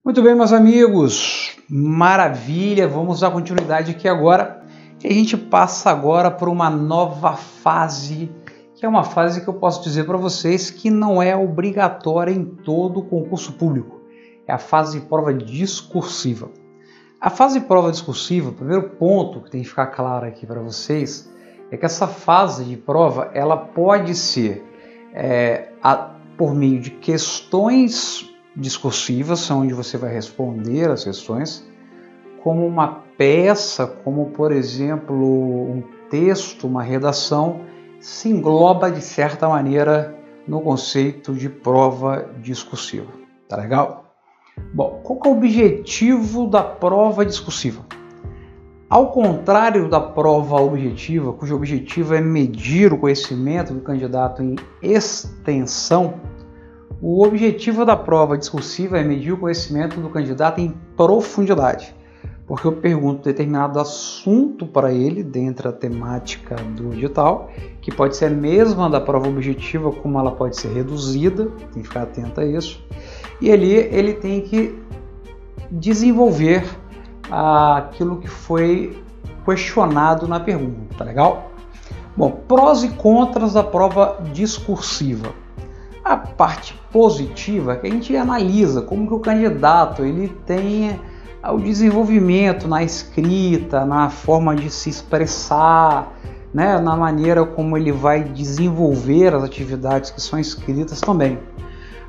Muito bem, meus amigos, maravilha, vamos dar continuidade aqui agora, e a gente passa agora por uma nova fase, que é uma fase que eu posso dizer para vocês que não é obrigatória em todo o concurso público, é a fase de prova discursiva. A fase de prova discursiva, o primeiro ponto que tem que ficar claro aqui para vocês, é que essa fase de prova, ela pode ser por meio de questões discursivas, onde você vai responder as questões, como uma peça, como por exemplo um texto, uma redação, se engloba de certa maneira no conceito de prova discursiva. Tá legal? Bom, qual que é o objetivo da prova discursiva? Ao contrário da prova objetiva, cujo objetivo é medir o conhecimento do candidato em extensão, o objetivo da prova discursiva é medir o conhecimento do candidato em profundidade, porque eu pergunto determinado assunto para ele, dentro da temática do edital, que pode ser a mesma da prova objetiva, como ela pode ser reduzida, tem que ficar atento a isso, e ali ele tem que desenvolver aquilo que foi questionado na pergunta, tá legal? Bom, prós e contras da prova discursiva. A parte positiva é que a gente analisa como que o candidato ele tem o desenvolvimento na escrita, na forma de se expressar, né, na maneira como ele vai desenvolver as atividades que são escritas também.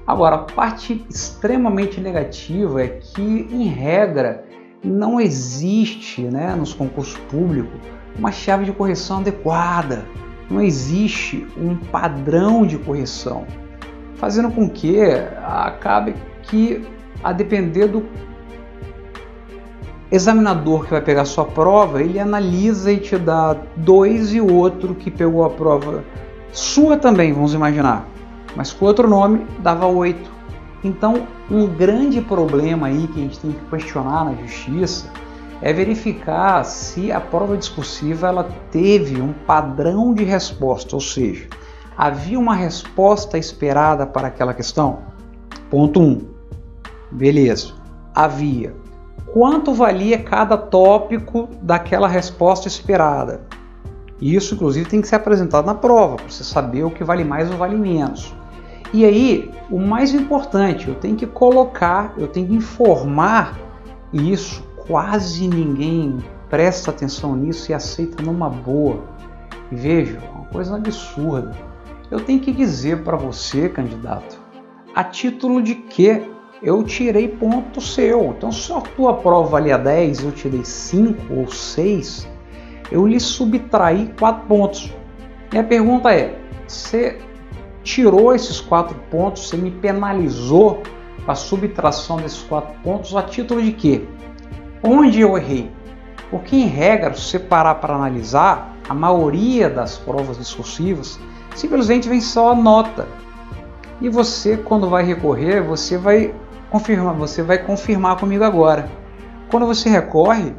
Agora, a parte extremamente negativa é que, em regra, não existe, né, nos concursos públicos uma chave de correção adequada, não existe um padrão de correção, fazendo com que acabe que, a depender do examinador que vai pegar a sua prova, ele analisa e te dá 2 e o outro que pegou a prova sua também, vamos imaginar, mas com outro nome, dava 8. Então, um grande problema aí que a gente tem que questionar na justiça é verificar se a prova discursiva ela teve um padrão de resposta, ou seja, havia uma resposta esperada para aquela questão? Ponto 1. Beleza. Havia. Quanto valia cada tópico daquela resposta esperada? Isso, inclusive, tem que ser apresentado na prova, para você saber o que vale mais ou vale menos. E aí, o mais importante, eu tenho que colocar, eu tenho que informar, e isso quase ninguém presta atenção nisso e aceita numa boa. E veja, é uma coisa absurda. Eu tenho que dizer para você, candidato, a título de que eu tirei ponto seu. Então, se a tua prova valia 10, eu tirei 5 ou 6, eu lhe subtraí 4 pontos. Minha pergunta é, você tirou esses 4 pontos, você me penalizou com a subtração desses 4 pontos a título de quê? Onde eu errei? Porque, em regra, se você parar para analisar, a maioria das provas discursivas simplesmente vem só a nota. E você, quando vai recorrer, você vai confirmar comigo agora. Quando você recorre,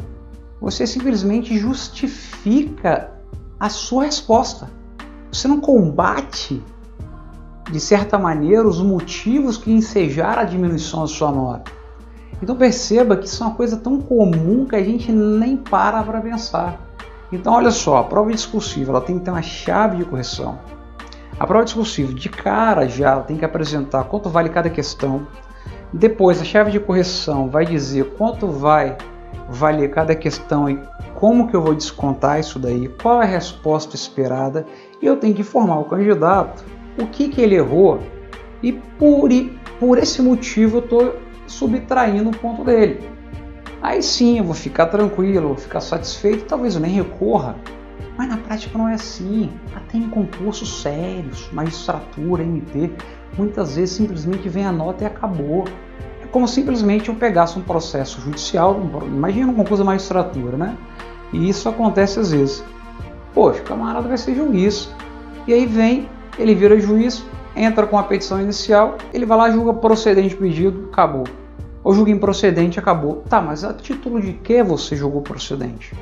você simplesmente justifica a sua resposta. Você não combate, de certa maneira, os motivos que ensejaram a diminuição da sua nota. Então perceba que isso é uma coisa tão comum que a gente nem para pensar. Então olha só, a prova discursiva ela tem que ter uma chave de correção. A prova discursiva, de cara já, tem que apresentar quanto vale cada questão. Depois, a chave de correção vai dizer quanto vai valer cada questão e como que eu vou descontar isso daí, qual é a resposta esperada. E eu tenho que informar o candidato o que ele errou. E por esse motivo eu estou subtraindo o ponto dele. Aí sim, eu vou ficar tranquilo, vou ficar satisfeito, talvez eu nem recorra. Mas na prática não é assim. Até em concursos sérios, magistratura, MP, muitas vezes simplesmente vem a nota e acabou. É como simplesmente eu pegasse um processo judicial, imagina um concurso da magistratura, né? E isso acontece às vezes. Poxa, o camarada vai ser juiz. E aí vem, ele vira juiz, entra com a petição inicial, ele vai lá, julga procedente o pedido, acabou. Ou julga improcedente, acabou. Tá, mas a título de que você julgou procedente?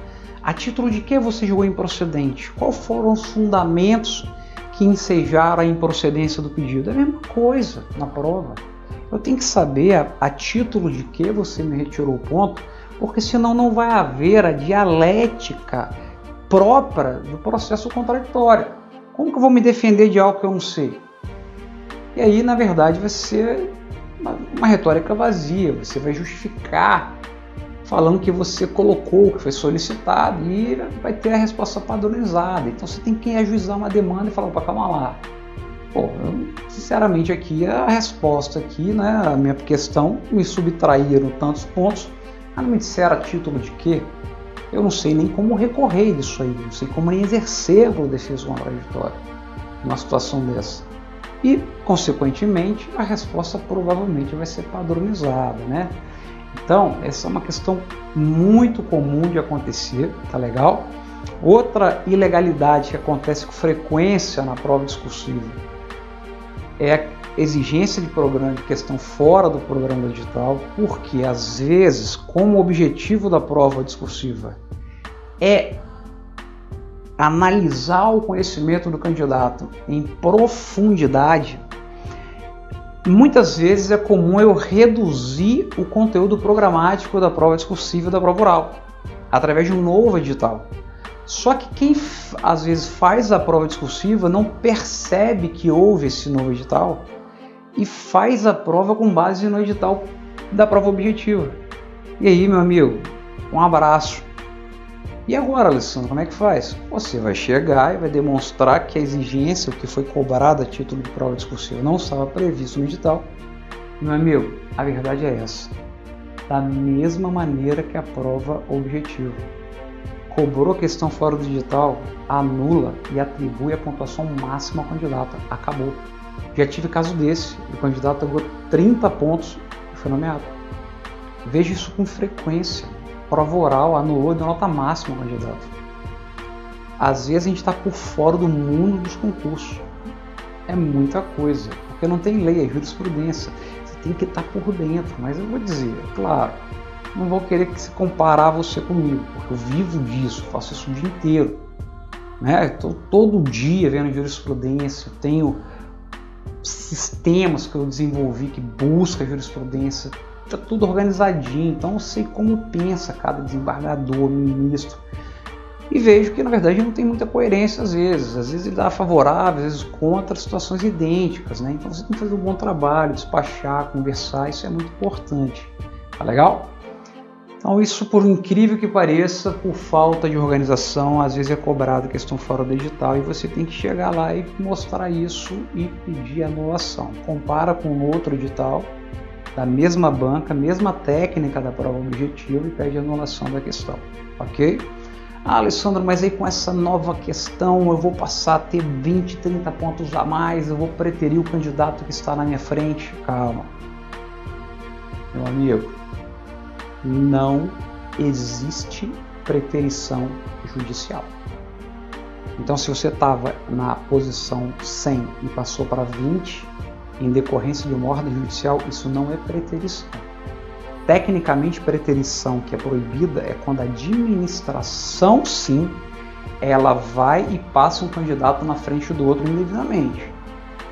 A título de que você julgou improcedente? Quais foram os fundamentos que ensejaram a improcedência do pedido? É a mesma coisa na prova. Eu tenho que saber a título de que você me retirou o ponto, porque senão não vai haver a dialética própria do processo contraditório. Como que eu vou me defender de algo que eu não sei? E aí, na verdade, vai ser uma retórica vazia. Você vai justificar falando que você colocou o que foi solicitado e vai ter a resposta padronizada. Então você tem que ajuizar uma demanda e falar, opa, calma lá. Pô, sinceramente aqui a resposta aqui, né, a minha questão, me subtraíram tantos pontos, mas não me disseram a título de quê? Eu não sei nem como recorrer disso aí, não sei como nem exercer a defesa contraditória numa situação dessa. E, consequentemente, a resposta provavelmente vai ser padronizada, né? Então, essa é uma questão muito comum de acontecer, tá legal? Outra ilegalidade que acontece com frequência na prova discursiva é a exigência de programa de questão fora do programa edital, porque às vezes, como o objetivo da prova discursiva é analisar o conhecimento do candidato em profundidade, muitas vezes é comum eu reduzir o conteúdo programático da prova discursiva e da prova oral, através de um novo edital. Só que quem às vezes faz a prova discursiva não percebe que houve esse novo edital e faz a prova com base no edital da prova objetiva. E aí, meu amigo, um abraço. E agora, Alessandro, como é que faz? Você vai chegar e vai demonstrar que a exigência, o que foi cobrado a título de prova discursiva, não estava previsto no edital. Meu amigo, a verdade é essa. Da mesma maneira que a prova objetiva. Cobrou a questão fora do edital, anula e atribui a pontuação máxima ao candidato. Acabou. Já tive caso desse, o candidato ganhou 30 pontos e foi nomeado. Vejo isso com frequência. Prova oral anulou e deu nota máxima ao candidato. Às vezes a gente está por fora do mundo dos concursos. É muita coisa, porque não tem lei, é jurisprudência. Você tem que estar por dentro, mas eu vou dizer, claro, não vou querer que se comparar você comigo, porque eu vivo disso, faço isso o dia inteiro. Né? Estou todo dia vendo jurisprudência, eu tenho sistemas que eu desenvolvi que buscam jurisprudência, está tudo organizadinho, então eu sei como pensa cada desembargador, ministro, e vejo que na verdade não tem muita coerência às vezes ele dá favorável, às vezes contra situações idênticas, né? Então você tem que fazer um bom trabalho, despachar, conversar, isso é muito importante, tá legal? Então isso, por incrível que pareça, por falta de organização, às vezes é cobrado questão fora do edital e você tem que chegar lá e mostrar isso e pedir anulação. Compara com outro edital, da mesma banca, mesma técnica da prova objetiva e pede anulação da questão, ok? Ah, Alessandro, mas aí com essa nova questão eu vou passar a ter 20, 30 pontos a mais, eu vou preterir o candidato que está na minha frente. Calma, meu amigo, não existe preterição judicial. Então, se você estava na posição 100 e passou para 20, em decorrência de uma ordem judicial, isso não é preterição. Tecnicamente, preterição que é proibida é quando a administração, sim, ela vai e passa um candidato na frente do outro indevidamente.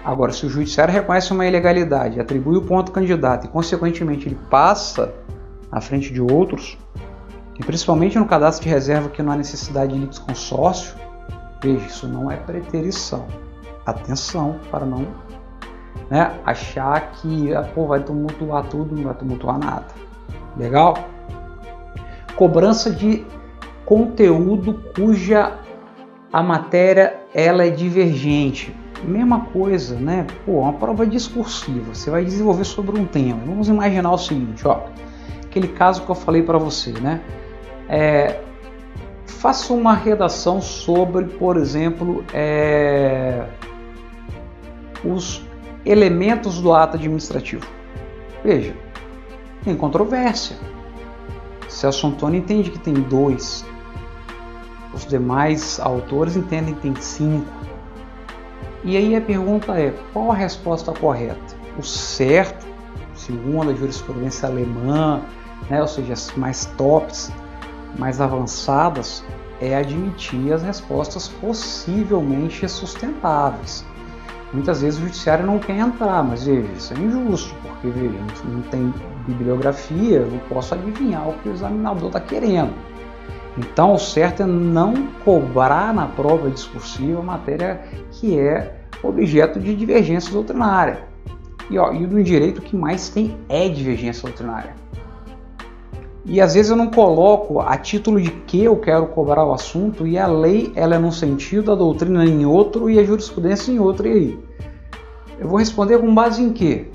Agora, se o judiciário reconhece uma ilegalidade, atribui o ponto ao candidato e, consequentemente, ele passa à frente de outros, e principalmente no cadastro de reserva que não há necessidade de litisconsórcio, veja, isso não é preterição. Atenção para não achar que vai tumultuar tudo, não vai tumultuar nada. Legal? Cobrança de conteúdo cuja a matéria ela é divergente. Mesma coisa, né? Uma prova discursiva. Você vai desenvolver sobre um tema. Vamos imaginar o seguinte, aquele caso que eu falei para você, né? Faça uma redação sobre, por exemplo, os elementos do ato administrativo. Veja, tem controvérsia. Celso Antônio entende que tem 2. Os demais autores entendem que tem 5. E aí a pergunta é, qual a resposta correta? O certo, segundo a jurisprudência alemã, ou seja, as mais tops, mais avançadas, é admitir as respostas possivelmente sustentáveis. Muitas vezes o judiciário não quer entrar, mas veja, isso é injusto, porque veja, não tem bibliografia, eu posso adivinhar o que o examinador está querendo. Então, o certo é não cobrar na prova discursiva matéria que é objeto de divergência doutrinária. E no direito o que mais tem é divergência doutrinária. E às vezes eu não coloco a título de que eu quero cobrar o assunto e a lei ela é num sentido, a doutrina em outro e a jurisprudência em outro. E aí? Eu vou responder com base em quê?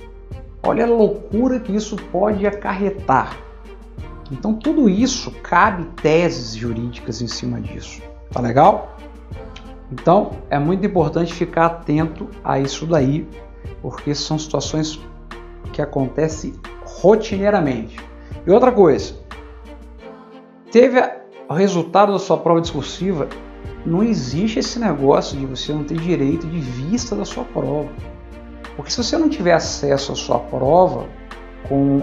Olha a loucura que isso pode acarretar. Então tudo isso cabe teses jurídicas em cima disso. Tá legal? Então é muito importante ficar atento a isso daí, porque são situações que acontecem rotineiramente. E outra coisa, teve o resultado da sua prova discursiva, não existe esse negócio de você não ter direito de vista da sua prova. Porque se você não tiver acesso à sua prova com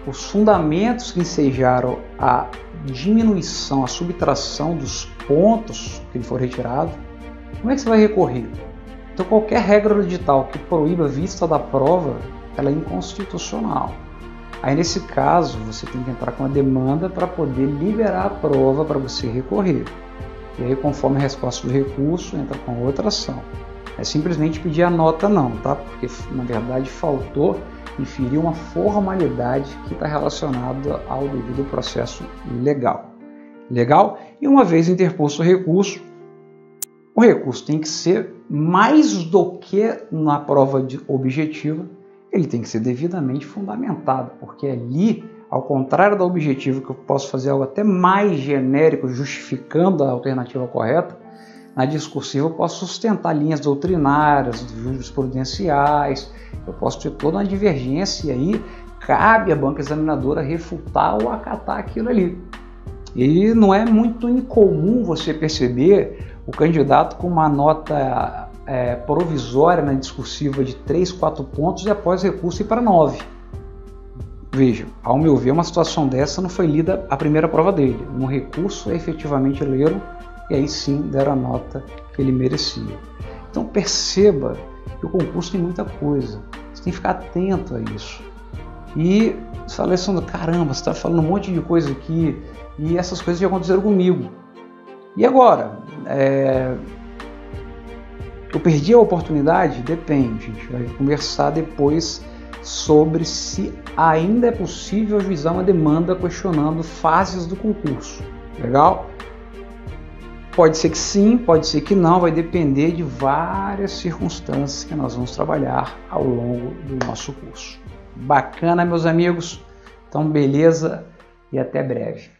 os fundamentos que ensejaram a diminuição, a subtração dos pontos que for retirado, como é que você vai recorrer? Então qualquer regra do edital que proíba a vista da prova, ela é inconstitucional. Aí nesse caso você tem que entrar com a demanda para poder liberar a prova para você recorrer. E aí conforme a resposta do recurso, entra com outra ação. É simplesmente pedir a nota não, tá? Porque na verdade faltou inferir uma formalidade que está relacionada ao devido processo legal. Legal? E uma vez interposto o recurso tem que ser mais do que na prova objetiva, ele tem que ser devidamente fundamentado, porque ali, ao contrário da objetiva, que eu posso fazer algo até mais genérico, justificando a alternativa correta, na discursiva eu posso sustentar linhas doutrinárias, jurisprudenciais, eu posso ter toda uma divergência e aí cabe à banca examinadora refutar ou acatar aquilo ali. E não é muito incomum você perceber o candidato com uma nota provisória na discursiva de 3, 4 pontos e após recurso ir para 9. Veja, ao meu ver, uma situação dessa não foi lida a primeira prova dele. Um recurso efetivamente leram e aí sim deram a nota que ele merecia. Então perceba que o concurso tem muita coisa, você tem que ficar atento a isso. E você fala, Alessandro, caramba, você está falando um monte de coisa aqui e essas coisas já aconteceram comigo. E agora? Eu perdi a oportunidade? Depende, a gente vai conversar depois sobre se ainda é possível ajuizar uma demanda questionando fases do concurso. Legal? Pode ser que sim, pode ser que não, vai depender de várias circunstâncias que nós vamos trabalhar ao longo do nosso curso. Bacana, meus amigos? Então, beleza e até breve.